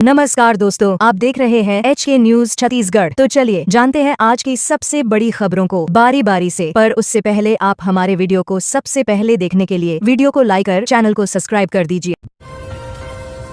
नमस्कार दोस्तों, आप देख रहे हैं HK न्यूज छत्तीसगढ़। तो चलिए जानते हैं आज की सबसे बड़ी खबरों को बारी बारी से। पर उससे पहले आप हमारे वीडियो को सबसे पहले देखने के लिए वीडियो को लाइक कर चैनल को सब्सक्राइब कर दीजिए।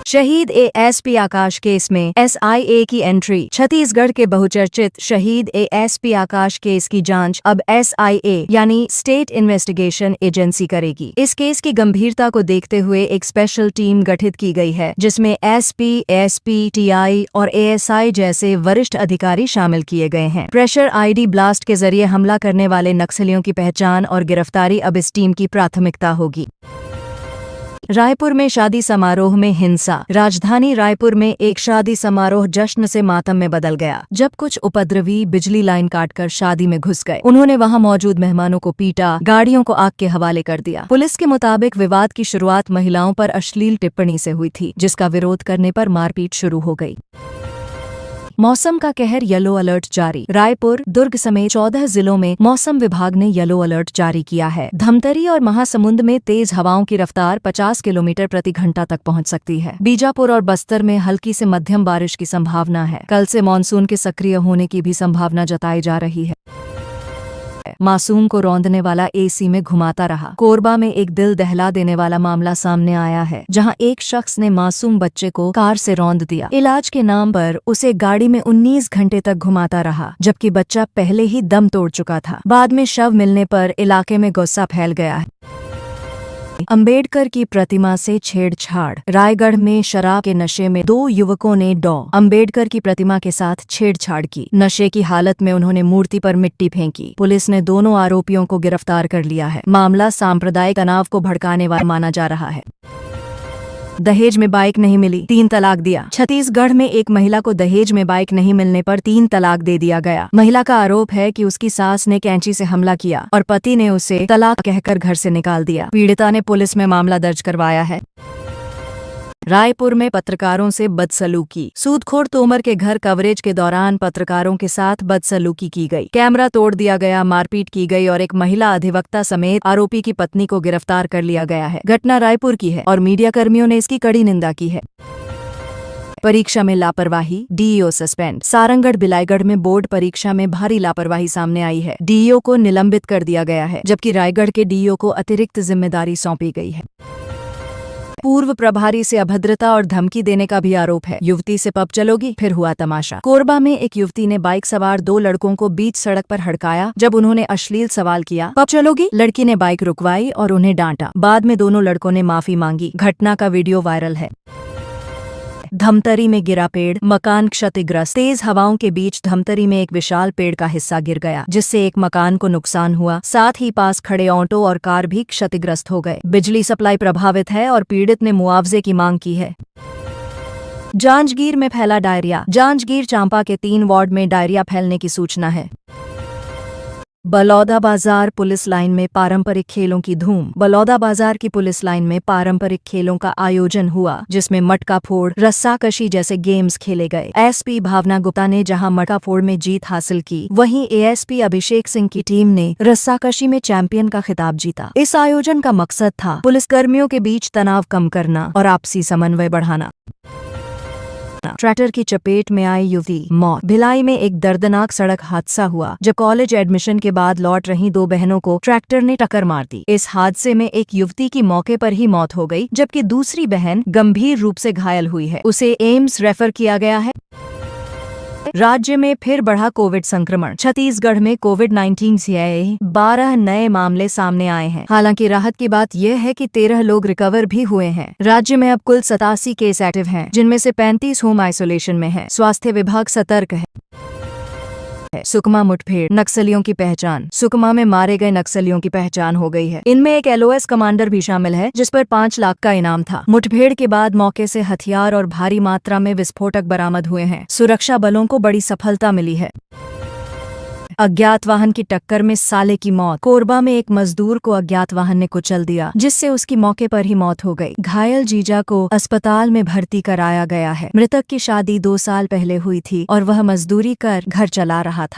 शहीद ASP आकाश केस में SIA की एंट्री। छत्तीसगढ़ के बहुचर्चित शहीद ASP आकाश केस की जांच अब SIA यानी स्टेट इन्वेस्टिगेशन एजेंसी करेगी। इस केस की गंभीरता को देखते हुए एक स्पेशल टीम गठित की गई है, जिसमें SP, ASP, TI और ASI जैसे वरिष्ठ अधिकारी शामिल किए गए हैं। प्रेशर ID ब्लास्ट के जरिए हमला करने वाले नक्सलियों की पहचान और गिरफ्तारी अब इस टीम की प्राथमिकता होगी। रायपुर में शादी समारोह में हिंसा। राजधानी रायपुर में एक शादी समारोह जश्न से मातम में बदल गया, जब कुछ उपद्रवी बिजली लाइन काटकर शादी में घुस गए। उन्होंने वहां मौजूद मेहमानों को पीटा, गाड़ियों को आग के हवाले कर दिया। पुलिस के मुताबिक विवाद की शुरुआत महिलाओं पर अश्लील टिप्पणी से हुई थी, जिसका विरोध करने पर मारपीट शुरू हो गई। मौसम का कहर, येलो अलर्ट जारी। रायपुर, दुर्ग समेत 14 जिलों में मौसम विभाग ने येलो अलर्ट जारी किया है। धमतरी और महासमुंद में तेज हवाओं की रफ्तार 50 किलोमीटर प्रति घंटा तक पहुंच सकती है। बीजापुर और बस्तर में हल्की से मध्यम बारिश की संभावना है। कल से मानसून के सक्रिय होने की भी संभावना जताई जा रही है। मासूम को रौंदने वाला AC में घुमाता रहा। कोरबा में एक दिल दहला देने वाला मामला सामने आया है, जहां एक शख्स ने मासूम बच्चे को कार से रौंद दिया। इलाज के नाम पर उसे गाड़ी में 19 घंटे तक घुमाता रहा, जबकि बच्चा पहले ही दम तोड़ चुका था। बाद में शव मिलने पर इलाके में गुस्सा फैल गया है। अंबेडकर की प्रतिमा से छेड़छाड़। रायगढ़ में शराब के नशे में 2 युवकों ने अंबेडकर की प्रतिमा के साथ छेड़छाड़ की। नशे की हालत में उन्होंने मूर्ति पर मिट्टी फेंकी। पुलिस ने दोनों आरोपियों को गिरफ्तार कर लिया है। मामला सांप्रदायिक तनाव को भड़काने वाला माना जा रहा है। दहेज में बाइक नहीं मिली, 3 तलाक दिया। छत्तीसगढ़ में एक महिला को दहेज में बाइक नहीं मिलने पर 3 तलाक दे दिया गया। महिला का आरोप है कि उसकी सास ने कैंची से हमला किया और पति ने उसे तलाक कहकर घर से निकाल दिया। पीड़िता ने पुलिस में मामला दर्ज करवाया है। रायपुर में पत्रकारों से बदसलूकी। सूदखोर तोमर के घर कवरेज के दौरान पत्रकारों के साथ बदसलूकी की गई। कैमरा तोड़ दिया गया, मारपीट की गई और एक महिला अधिवक्ता समेत आरोपी की पत्नी को गिरफ्तार कर लिया गया है। घटना रायपुर की है और मीडिया कर्मियों ने इसकी कड़ी निंदा की है। परीक्षा में लापरवाही, DEO सस्पेंड। सारंगढ़ बिलाईगढ़ में बोर्ड परीक्षा में भारी लापरवाही सामने आई है। DEO को निलंबित कर दिया गया है, जबकि रायगढ़ के DEO को अतिरिक्त जिम्मेदारी सौंपी गई है। पूर्व प्रभारी से अभद्रता और धमकी देने का भी आरोप है। युवती से पब चलोगी, फिर हुआ तमाशा। कोरबा में एक युवती ने बाइक सवार 2 लड़कों को बीच सड़क पर हड़काया, जब उन्होंने अश्लील सवाल किया। पब चलोगी? लड़की ने बाइक रुकवाई और उन्हें डांटा। बाद में दोनों लड़कों ने माफी मांगी। घटना का वीडियो वायरल है। धमतरी में गिरा पेड़, मकान क्षतिग्रस्त। तेज हवाओं के बीच धमतरी में एक विशाल पेड़ का हिस्सा गिर गया, जिससे एक मकान को नुकसान हुआ। साथ ही पास खड़े ऑटो और कार भी क्षतिग्रस्त हो गए। बिजली सप्लाई प्रभावित है और पीड़ित ने मुआवजे की मांग की है। जांजगीर में फैला डायरिया। जांजगीर चांपा के 3 वार्ड में डायरिया फैलने की सूचना है। बलौदाबाजार पुलिस लाइन में पारंपरिक खेलों की धूम। बलौदाबाजार की पुलिस लाइन में पारंपरिक खेलों का आयोजन हुआ, जिसमें मटका फोड़, रस्साकशी जैसे गेम्स खेले गए। SP भावना गुप्ता ने जहां मटका फोड़ में जीत हासिल की, वहीं ASP अभिषेक सिंह की टीम ने रस्साकशी में चैंपियन का खिताब जीता। इस आयोजन का मकसद था पुलिसकर्मियों के बीच तनाव कम करना और आपसी समन्वय बढ़ाना। ट्रैक्टर की चपेट में आई युवती, मौत। भिलाई में एक दर्दनाक सड़क हादसा हुआ, जब कॉलेज एडमिशन के बाद लौट रही 2 बहनों को ट्रैक्टर ने टक्कर मार दी। इस हादसे में एक युवती की मौके पर ही मौत हो गई, जबकि दूसरी बहन गंभीर रूप से घायल हुई है। उसे एम्स रेफर किया गया है। राज्य में फिर बढ़ा कोविड संक्रमण। छत्तीसगढ़ में कोविड-19 से 12 नए मामले सामने आए हैं। हालांकि राहत की बात यह है कि 13 लोग रिकवर भी हुए हैं। राज्य में अब कुल 87 केस एक्टिव हैं, जिनमें से 35 होम आइसोलेशन में हैं। स्वास्थ्य विभाग सतर्क है। सुकमा मुठभेड़, नक्सलियों की पहचान। सुकमा में मारे गए नक्सलियों की पहचान हो गई है। इनमें एक LOS कमांडर भी शामिल है, जिस पर 5 लाख का इनाम था। मुठभेड़ के बाद मौके से हथियार और भारी मात्रा में विस्फोटक बरामद हुए हैं। सुरक्षा बलों को बड़ी सफलता मिली है। अज्ञात वाहन की टक्कर में साले की मौत। कोरबा में एक मजदूर को अज्ञात वाहन ने कुचल दिया, जिससे उसकी मौके पर ही मौत हो गई। घायल जीजा को अस्पताल में भर्ती कराया गया है। मृतक की शादी 2 साल पहले हुई थी और वह मजदूरी कर घर चला रहा था।